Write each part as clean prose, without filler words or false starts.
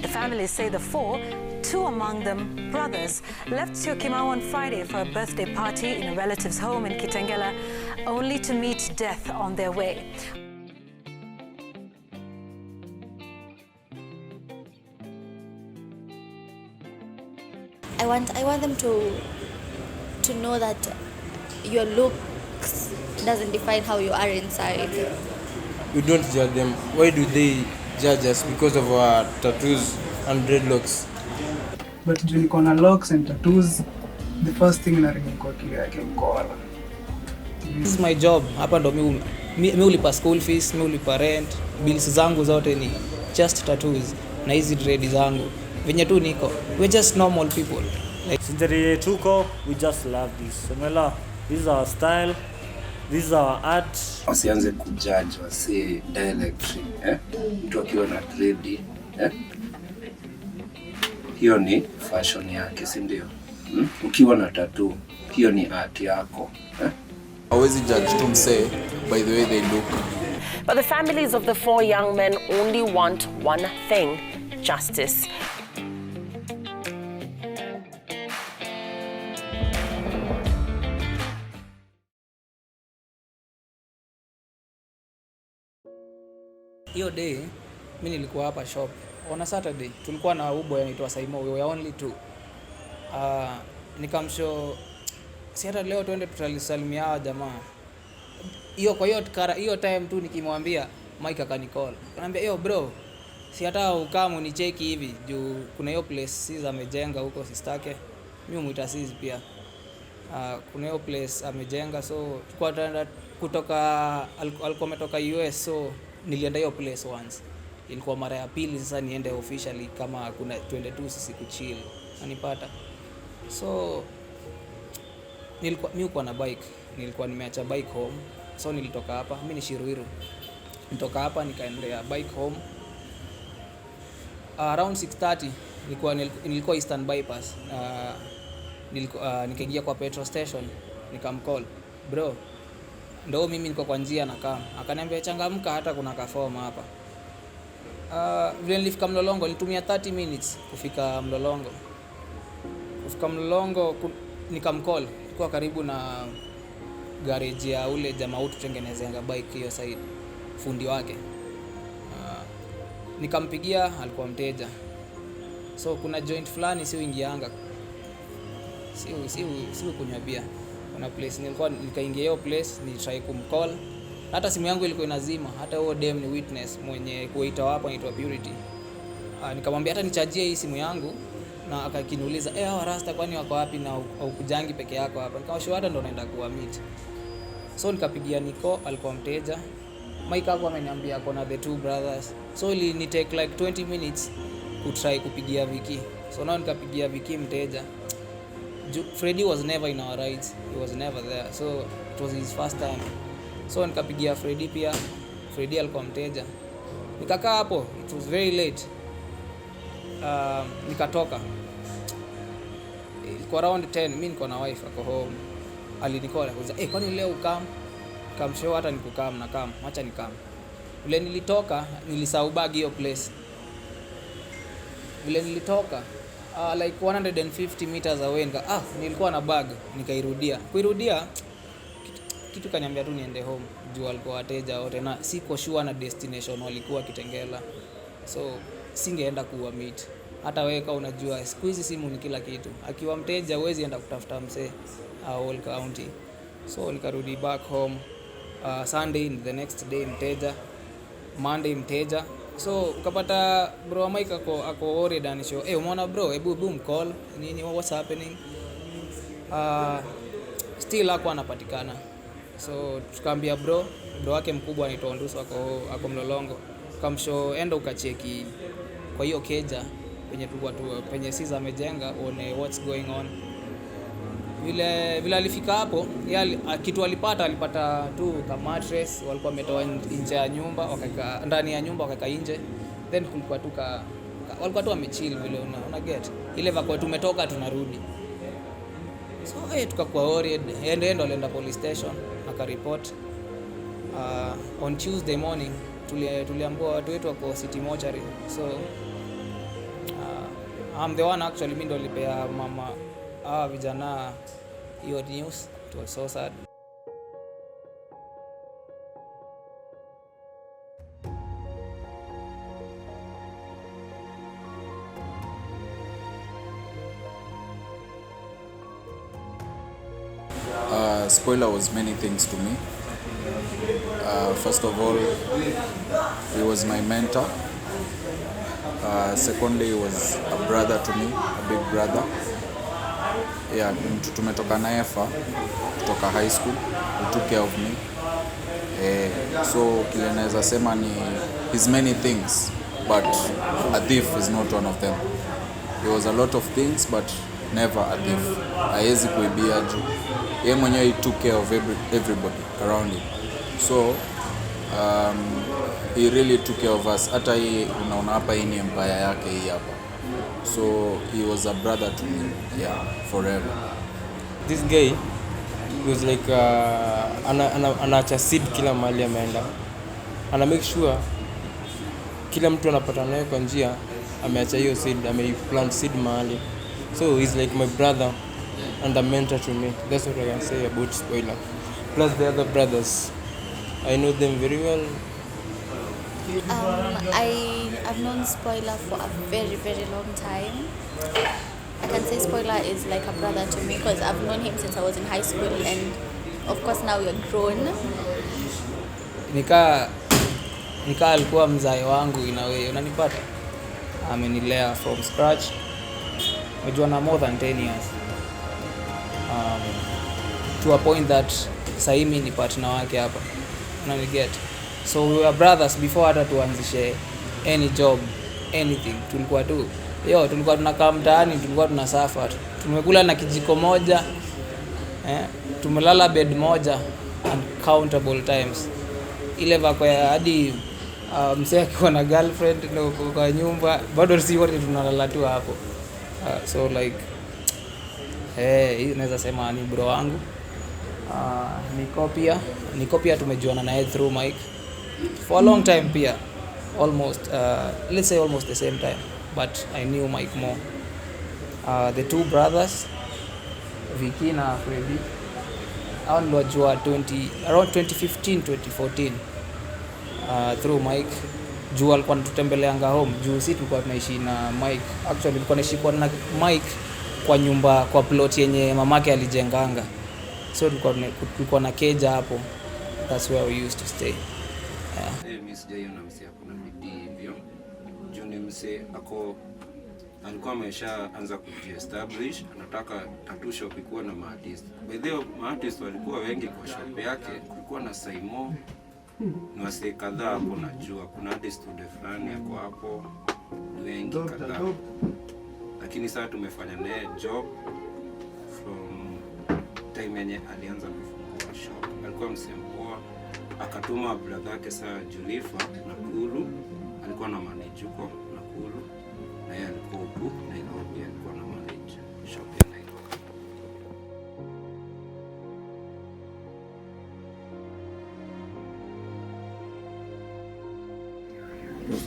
The families say the four, two among them brothers, left Syokimau on Friday for a birthday party in a relative's home in Kitengela, only to meet death on their way. I want them to know that your looks doesn't define how you are inside. We don't judge them. Why do they judge us? Because of our tattoos and dreadlocks. But juu niko na locks and tattoos, the first thing naringi kwa kile yake mkoala. This is my job. Hapa ndo mi ulipa school fees, mi ulipa rent, bills zangu zote ni just tattoos na hizi dread zangu. Venye tu niko. We're just normal people. Like since tuko, we just love this. Semela, this is our style. This is our art. Wasianze kujudge, wasi dialectry, mtu akiwa na dread, hiyo ni fashion yake, si ndio? Ukiwa na tattoo, hiyo ni art yako, Hawezi judge to say by the way they look. But the families of the four young men only want one thing: justice. Hiyo day mimi nilikuwa hapa shop on a Saturday. Tulikuwa na ubo anaitwa Saimo, we were only two. Nikamshow si hata leo twende tutalisalimia hawa jamaa. Hiyo time tu nikimwambia Mike akanicall. Ananiambia yo bro, si hata ukamu ni cheki hivi juu kuna hiyo place Sis amejenga huko sistake. Mimi muita Sis pia. Kuna hiyo place amejenga, so tulikuwa tunaenda kutoka alikuwa ametoka US, so nilienda hiyo place once. Ilikuwa mara ya pili sasa niende officially kama kuna 22 sisi kuchill. Anipata. So nilikuwa na bike. Nilikuwa nimeacha bike home. So nilitoka hapa, mimi ni Shiruiru. Nitoka hapa nikaendea bike home. Around 6:30 nilikuwa Eastern Bypass. Nikaingia kwa petrol station, nikamcall. Bro, ndo mimi niko kwa njia na kama. Akaniambia changamka, hata kuna kafoma hapa. Vile nilifika Mlolongo, nilitumia 30 minutes kufika Mlolongo. Nikamcall. Kwa karibu na garage ya ule jamaa tutengenezanga bike hiyo side, fundi wake. Nikampigia, alikuwa mteja. So kuna joint fulani si uingianga. Si kunywa bia. Kuna place nikaingia hiyo place, ni try kumcall. Hata simu yangu ilikuwa inazima, hata huo dem ni witness mwenye kuita hapo anaitwa Purity. Nikamwambia hata nichajie hii simu yangu, na akakiniuliza hao rasta kwani wako wapi na ukujangi peke yako hapa? Nikamwambia hata ndo naenda kuwa meet. So nikapigia Niko, alikuwa mteja. Mike alikuwa ameniambia ako na the two brothers. So ni take like 20 minutes kutry kupigia Viki. So now nikapigia Viki mteja. Freddy was never in our rides. He was never there. So it was his first time. So nikapigia Freddy pia. Freddy alikuwa mteja. Nikakaa hapo. It was very late. Nikatoka. Ilikuwa around 10. Mimi niko na wife ako home. Alinikola akauliza, kwani leo ukam? Nikamshow hata nikukam na kam. Acha nikam. Vile nilitoka, nilisahau bag hiyo place. Vile nilitoka like 150 meters away nilikuwa na bag, nikairudia. Kuirudia kitu kaniambia tu niende home juu alikuwa wateja wote na siko sure na destination walikuwa Kitengela. So singeenda kuwa meet. Hata wewe kama unajua siku hizi simu ni kila kitu. Akiwa mteja huwezi enda kutafuta msee all county. So nikarudi back home. Sunday the next day mteja. Monday mteja. So ukapata bro Mike ako worried and show, umeona bro, hebu boom call nini, what's happening? Still hakuwa anapatikana. So tukamwambia bro wake mkubwa anaitwa Nduso ako Mlolongo. Tukamshow enda ukacheki kwa hiyo keja penye Sis amejenga, one what's going on. Vile alifika hapo, kitu alipata tu kama mattress, walikuwa wametoa nje ya nyumba, wakaka ndani ya nyumba wakaka nje. Then kulikuwa tu walikuwa tu wamechill vile una get. Ile vako tumetoka tunarudi. So tukakuwa worried. Endo alienda police station akareport. On Tuesday morning tuliambiwa watu wetu wako City Mortuary. So I'm the one actually, mimi ndo nilipea mama vijana hiyo news. It was so sad. Spoiler was many things to me. First of all, he was my mentor. Secondly, he was a brother to me, a big brother. Yeah, tumetoka naye kutoka high school. He took care of me. So kile naweza sema ni his many things, but a thief is not one of them. He was a lot of things, but never a thief. Haezi kuibia juu. Yeye mwenyewe he took care of everybody around him. So he really took care of us. Hata hii unaona hapa, hii ni empire yake hii hapa. So he was a brother to me, yeah, forever. This guy was like anaacha seed kila mahali ameenda. Ana make sure kila mtu anapata naye kwa njia ameacha hiyo seed, ameplant seed mahali. So he's like my brother and a mentor to me. That's what I can say about Spoiler. Plus the other brothers, I know them very well. I've known Spoiler for a very, very long time. I can say Spoiler is like a brother to me because I've known him since I was in high school, and of course now we're grown. Nika alikuwa mzai wangu in a way, unanipata? Amenilea from scratch. Unajua na more than 10 years. To a point that sahi mimi ni partner wake hapa. Unaniget? So we were brothers before hata tuanzishe any job, anything. Tulikuwa tunakaa mtaani, tulikuwa tunasafa. Tumekula na kijiko moja. Tumelala bed moja uncountable times. Ile vako ya hadi msee akiwa na girlfriend kwa nyumba, bado si wote tunalala tu hapo. So like hii naweza sema ni bro wangu. Niko pia tumejuana naye through Mike for a long time pia, almost let's say almost the same time, but I knew Mike more. The two brothers Vicky na Freddy, hao niliwajua around 2015 2014 through Mike. Juu alikuwa anatutembeleanga home, juu sisi tulikuwa tunaishi na Mike. Actually tulikuwa tunaishi na Mike kwa nyumba, kwa plot yenye mamake alijenganga. So tulikuwa na keja hapo. That's where we used to stay. Yeah. Mimi sijaiona msee kuna bidii hivyo. Juu ni msee alikuwa ameshaanza kujiestablish, anataka tattoo shop ikuwe na artist. By the way, artist walikuwa wengi kwa shop yake. Kulikuwa na Saimo, na wasee kadhaa hapo najua. Kuna artist fulani yako hapo, wengi kadhaa. Lakini sasa tumefanya naye job from time yenye alianza kufungua shop. Alikuwa msempoa, akatuma brother yake saa Julifa na Kulu, alikuwa na manage huko na Kulu, na yeye alikuwa huko Nairobi, alikuwa na manage shop ya Nairobi.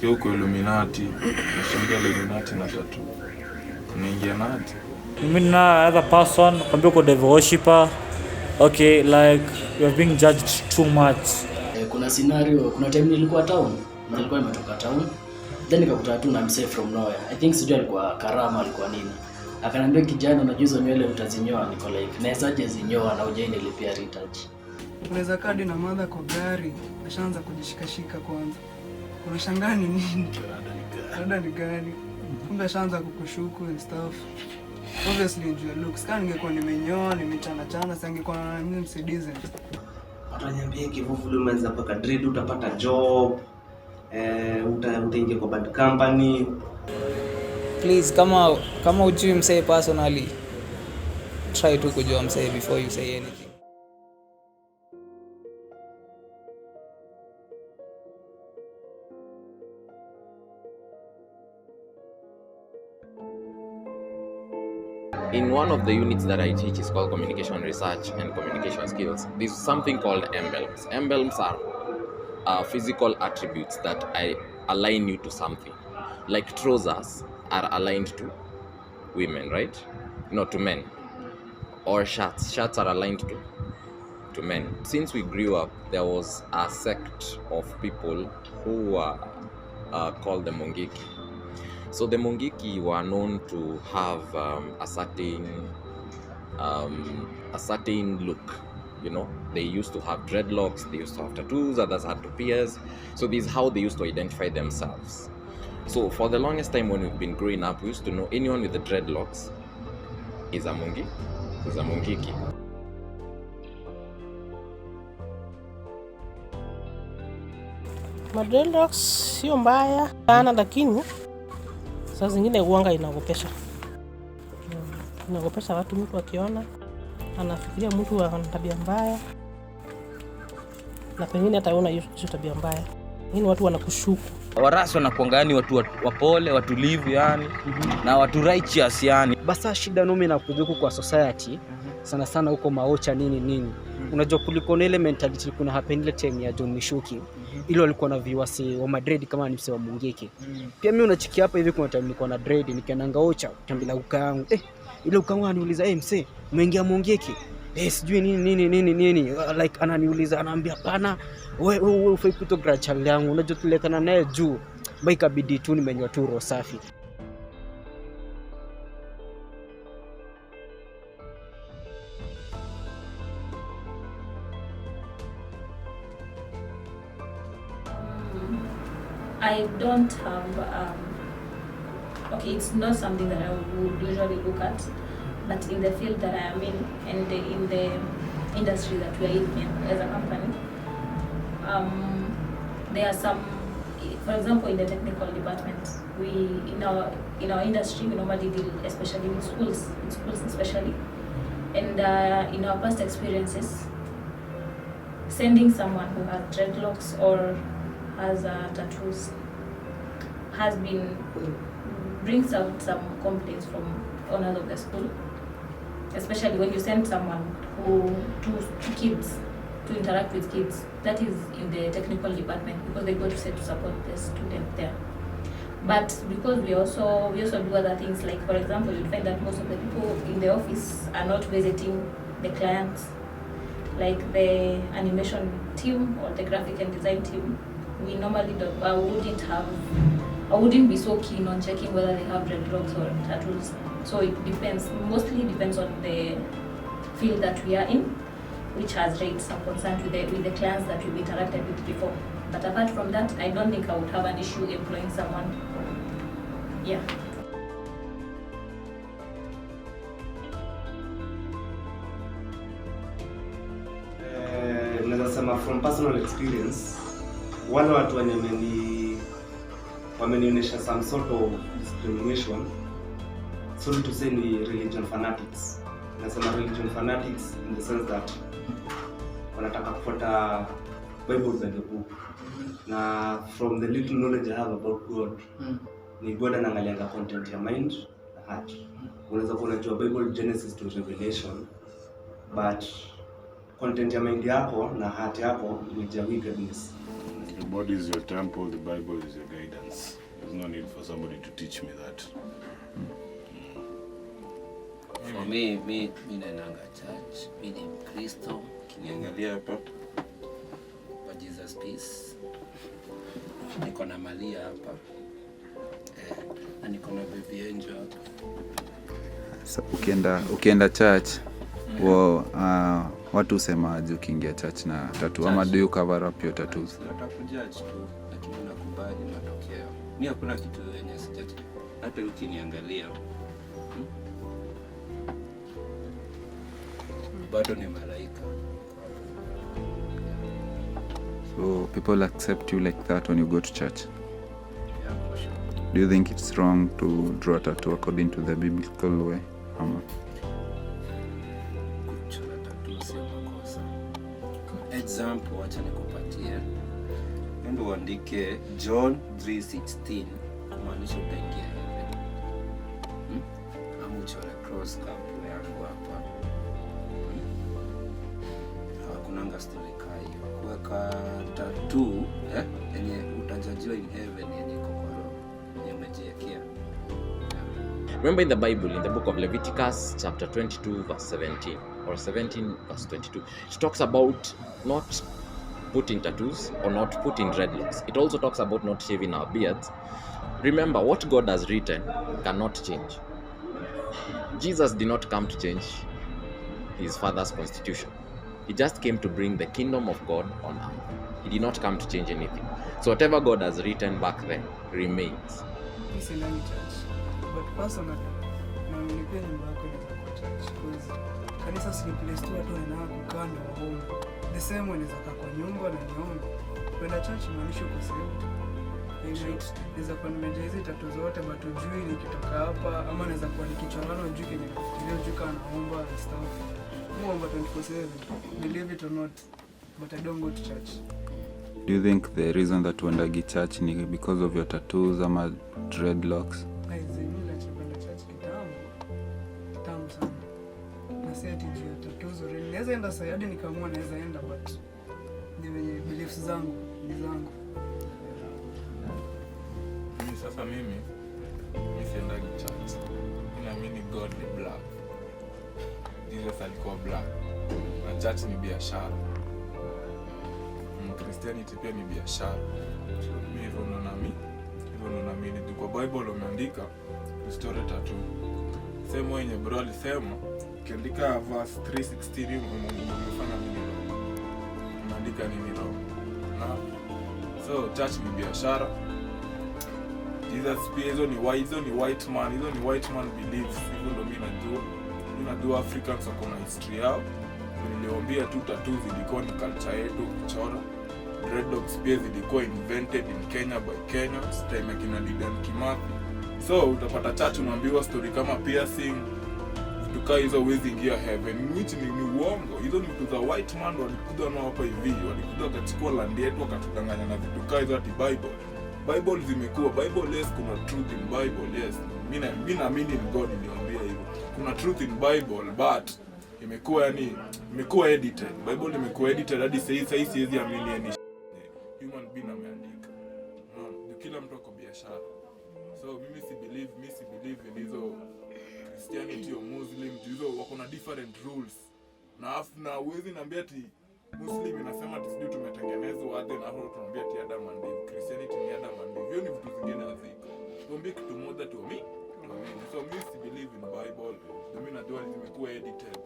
Huko Illuminati, nashingia Illuminati na tattoo. Unaingia nati? Mimi na other person, kwambia uko devil worshipper. Okay, like you're being judged too much. Kuna scenario, kuna time nilikuwa town, nilikuwa nimetoka town. Then nikakutana tu na msee from nowhere. I think sijui alikuwa Karama, alikuwa nini. Akaniambia kijana, unajua hizo nywele utazinyoa. Niko like, nawezaje zinyoa na uje nilipia retouch? Unaweza kadi na mother kwa gari, ashaanza kujishikashika kwanza. Unashangaa ni nini? Dada ni gani? Kumbe ashaanza kukushuku and stuff. Obviously enjoy looks. Kama ningekuwa nimenyoa, nimechana, singekuwa na mimi msaidizi. Ataniambia kivuvu umeanza paka dread, utapata job. Utaingia kwa bad company. Please, kama ujui msee personally, try to kujua msee before you say anything. In one of the units that I teach is called Communication Research and Communication Skills. There's something called emblems. Emblems are physical attributes that align you to something. Like trousers are aligned to women, right? No, to men. Or shirts. Shirts are aligned to men. Since we grew up, there was a sect of people who were called the Mungiki. So the Mungiki were known to have a certain look. You know, they used to have dreadlocks, they used to have tattoos, others had topias. So this is how they used to identify themselves. So for the longest time when we've been growing up, we used to know anyone with the dreadlocks is a Mungiki. Dreadlocks sio mbaya sana, lakini saa zingine uanga inagopesha. Inagopesha watu, mtu akiona anafikiria mtu ana tabia mbaya, na pengine ataona hiyo tabia mbaya. Ni watu wanakushuku. Warasi wanakuanga yani watu wapole, watulivu yani, na watu righteous yani. Basa shida nome na kujuku kwa society, sana sana huko maocha nini. Unajua kuliko na ile mentality kuna happen ile time ya John Mishuki. Ile walikuwa na viewers wa Madrid kama ni mse wa Mungiki. Pia mimi unachikia hapa hivi kuna time nilikuwa na dread nikiananga ocha kutambila uka yangu. Ile uka wangu ananiuliza mse umeingia Mungiki? Sijui nini like ananiuliza, anaambia pana wewe ufai kutoka channel yangu, unajua tuletana naye juu bike bidii tu nimenywa tu roho safi. I don't have okay, it's not something that I would usually look at, but in the field that I am in and in the industry that we are in as a company, there are some, for example, in the technical department, we in our industry we normally deal especially with schools especially, and in our past experiences, sending someone who has dreadlocks or has tattoos brings out some complaints from owners of the school, especially when you send someone to kids, to interact with kids. That is in the technical department because they go to support the student there. But because we also do other things, like for example, you'd find that most of the people in the office are not visiting the clients, like the animation team or the graphic and design team. We normally I wouldn't be so keen on checking whether they have dreadlocks or tattoos. So it mostly depends on the field that we are in, which has raised some concern with the clients that we've interacted with before. But apart from that, I don't think I would have an issue employing someone. Yeah. From personal experience, wale watu wamenionyesha some sort of discrimination, sorry to say, ni religion fanatics. Nasema religion fanatics in the sense that wanataka kufuata Bible by the book. Na from the little knowledge I have about God, ni God anaangalianga content ya mind na heart. Unaweza kuwa unajua Bible Genesis to Revelation, but content ya mind yako na heart yako imejaa wickedness. The body is your temple, the Bible is your guidance. There's no need for somebody to teach me that. For me naendanga church, mimi ni Mkristo. Kiniangalia hapa kwa Jesus Peace, niko na Maria hapa, na niko na baby angel hapa. So, ukienda church, watu usemaje ukiingia church na tattoo, ama do you cover up your tattoos? Natakujudge tu, lakini nakubali matokeo. Mimi hakuna kitu yenye sijati. Hata ukiniangalia bado ni malaika. So people accept you like that when you go to church? Yeah, for sure. Do you think it's wrong to draw a tattoo according to the biblical way? Kuchora tattoo sio makosa. Example, wacha nikupatie. Ndio uandike John 3:16 kumaanisha utaingia heaven. Ama uchore cross hapo yangu hapa. Hakunanga story kai. Kuweka tattoo yenye utajajiwa in heaven yenye iko kwa roho. Yenye umejiwekea. Remember in the Bible, in the book of Leviticus, chapter 22, verse 17, or 17, verse 22, it talks about not putting tattoos or not putting dreadlocks. It also talks about not shaving our beards. Remember, what God has written cannot change. Jesus did not come to change his Father's constitution. He just came to bring the kingdom of God on earth. He did not come to change anything. So whatever God has written back then remains. This is not church, but personally, naamini pia nyumba yako inaweza kuwa church, because kanisa si place tu watu wanaenda kukaa na waombe. The same way inaweza kaa kwa nyumba na niombe. Kwenda church maanisha uko sehemu. Naweza kuwa nimejaa hizi tatu zote but ujui nikitoka hapa, ama naweza kuwa nikichorana ujui kenye nafikiria, ujui kama naomba and stuff. Naomba 24/7, believe it or not, but I don't go to church. Do you think the reason that uendagi church ni because of your tattoos ama dreadlocks? Kitambo sana. Na si ati juu ya tattoos already. Naweza enda sasa hadi nikaamua naweza enda but ni venye beliefs zangu, ni zangu. Mimi siendagi church. Naamini God ni black. Jesus alikuwa black. Na church ni biashara. Christianity pia ni biashara. Mimi hivyo naamini. Kwa Bible umeandika restore tattoo. Sema wenye bro alisema ukiandika verse 3:16 umefanya nini? Unaandika nini wrong? Na so church ni biashara. Jesus pia hizo ni white man beliefs. Hivyo ndio mimi najua Africans wako na history yao. Niliwaambia tu tattoos zilikuwa ni culture yetu kuchora. Dreadlocks pia zilikuwa invented in Kenya by Kenyans, time ya kina Dedan Kimathi. So utapata church unaambiwa story kama piercing, tukaa hizo huwezi ingia heaven, which ni uongo. Hizo ni vitu za white man walikuja nao hapa hivi, walikuja wakachukua land yetu wakatudanganya na vitu kaa hizo ati Bible zimekuwa Bible, yes, kuna truth in Bible, yes. Mimi naamini in God, niliwaambia hivyo. Kuna truth in Bible but imekuwa edited. Bible imekuwa edited hadi sasa siwezi amini yani human being ameandika. Kila mtu ako biashara. So mimi si believe in hizo Christianity or Muslim, hizo wako na different rules. Na huwezi niambia ati Muslim inasema ati sisi tumetengenezwa hadi na hapo tunaambia ati Adam and Eve. Christianity ni Adam and Eve. Hiyo ni vitu zingine haziko. Tuambie kitu moja tu mimi. So mimi si believe in Bible. Mimi najua zimekuwa edited.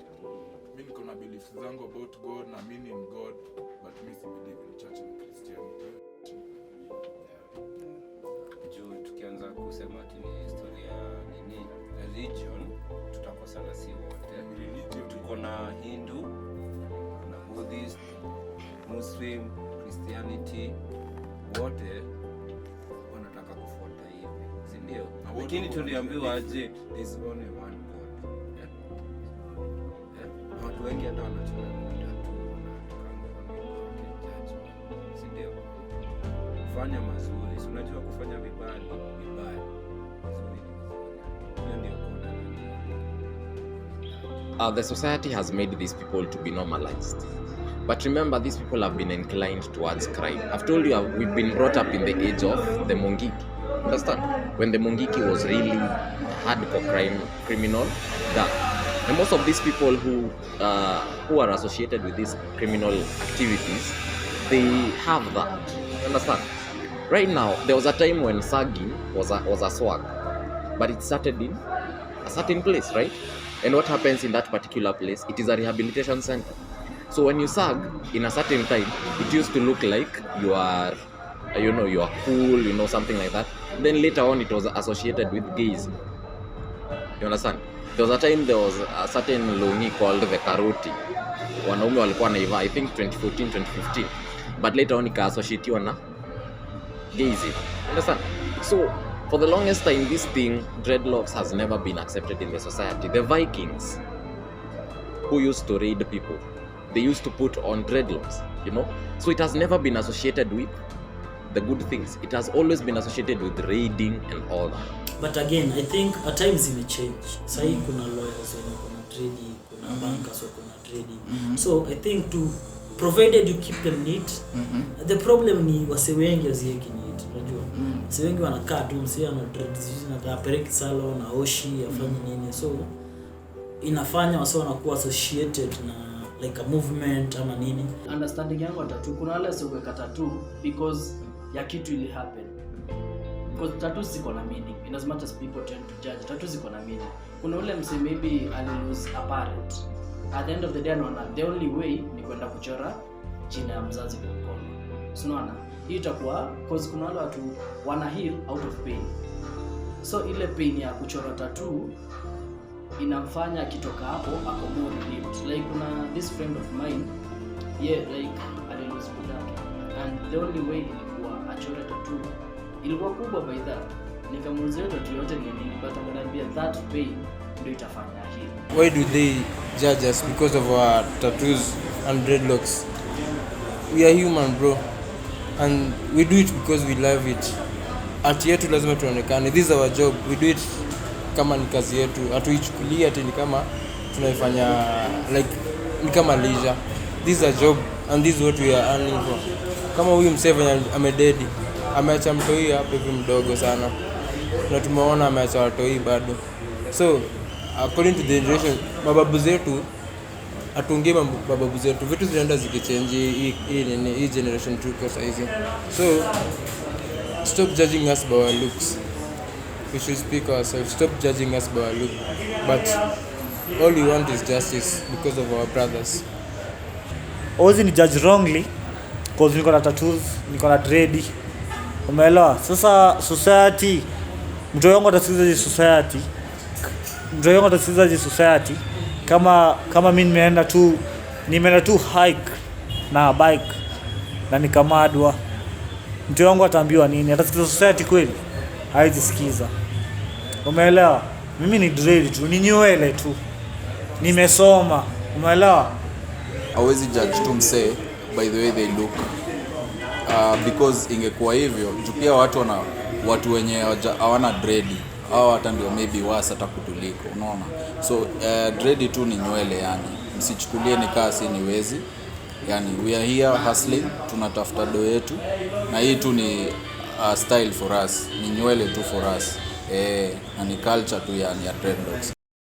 Mimi niko na beliefs zangu about God na mimi in God, but mimi si believe in church and Christianity. Juu tukianza kusema ati ni historia nini religion, tutakosana si wote. Tuko na Hindu, na Buddhist, Muslim, Christianity, wote wanataka kufuata hivi, si ndio? Lakini tuliambiwa aje there's only one God. Watu wengi hata wanachora si ndio? Fanya mazuri, si unajua kufanya vibaya ni vibaya, mazuri ni ndio. The society has made these people to be normalized. But remember, these people have been inclined towards crime. I've told you, we've been brought up in the age of the Mungiki. Understand? When the Mungiki was really hardcore criminal, and most of these people who are associated with these criminal activities, they have that. Understand? Right now, there was a time when sagging was a swag, but it started in a certain place, right? And what happens in that particular place? It is a rehabilitation center. So when you sag in a certain time, it used to look like you are cool, something like that. Then later on, it was associated with gays. You understand? There was a time there was a certain longi called the Karoti. Wanaume walikuwa naiva, I think 2014, 2015. But later on, ika-associatiwa na gays. You understand? So for the longest time, this thing, dreadlocks, has never been accepted in the society. The Vikings, who used to raid people, they used to put on dreadlocks, So it has never been associated with the good things. It has always been associated with raiding and all that. But again, I think at times it may change. Sahi kuna lawyers wenye kuna trading, kuna bankers wenye kuna trading. So I think provided you keep them neat, the problem ni wase wengi wazieki neat, unajua. si wengi wanakaa tu msee ana dreads na apeleke salon na oshi afanye nini, so inafanya wase wanakuwa associated na like a movement ama nini. Understanding yangu tattoo, kuna wale wasioweka tattoo because ya kitu ili happen, because tattoos ziko na meaning. In as much as people tend to judge, tattoos ziko na meaning. Kuna ule msee maybe ali lose a parent, at the end of the day anaona the only way ni kwenda kuchora jina ya mzazi kwa mkono. Unaona, hii itakuwa cause kuna wale watu wana heal out of pain, so ile pain ya kuchora tattoo inamfanya kitoka hapo ako more relieved. Like kuna this friend of mine, like alilose budake, and the only way ilikuwa achore tattoo ilikuwa kubwa by that. Nikamuulizia tattoo yote ni nini, but ananiambia that pain ndio itafanya heal. Why do they judge us because of our tattoos and dreadlocks? We are human, bro, and we do it because we love it. Ati yetu lazima tuonekane, this is our job, we do it kama ni kazi yetu, hatuichukulia ati ni kama tunaifanya like ni kama leisure. This is a job and this is what we are earning for. Kama huyu msee amededi, ameacha mtoi hapo hivi mdogo sana, na tumeona ameacha watoi bado. So according to the generation, mababu zetu atungie mababu zetu, vitu zinaenda zikichange hii generation tuko sasa hizi. So stop judging us by our looks. We should speak ourselves. Stop judging us by our look. But all we want is justice because of our brothers. Always ni judge wrongly because niko na tattoos, niko na dread. Umeelewa? Sasa society, mtu wangu atasikiza society. Mtu wangu atasikiza society kama mimi nimeenda tu hike na bike na nikamadwa. Mtu wangu ataambiwa nini? Atasikiza society kweli? Haijisikiza. Umeelewa? Mimi ni dread tu, ni nywele tu. Nimesoma. Umeelewa? Hawezi judge tu msee by the way they look. Because ingekuwa hivyo, pia watu wenye hawana dread, hao hata ndio maybe wasa atakutuliko, unaona? So dread tu ni nywele yani. Msichukulie ni kasi ni wezi. Yani we are here hustling, tunatafuta do yetu na hii tu ni style for us, ni nywele tu for us, na ni culture tu yani ya dreadlocks.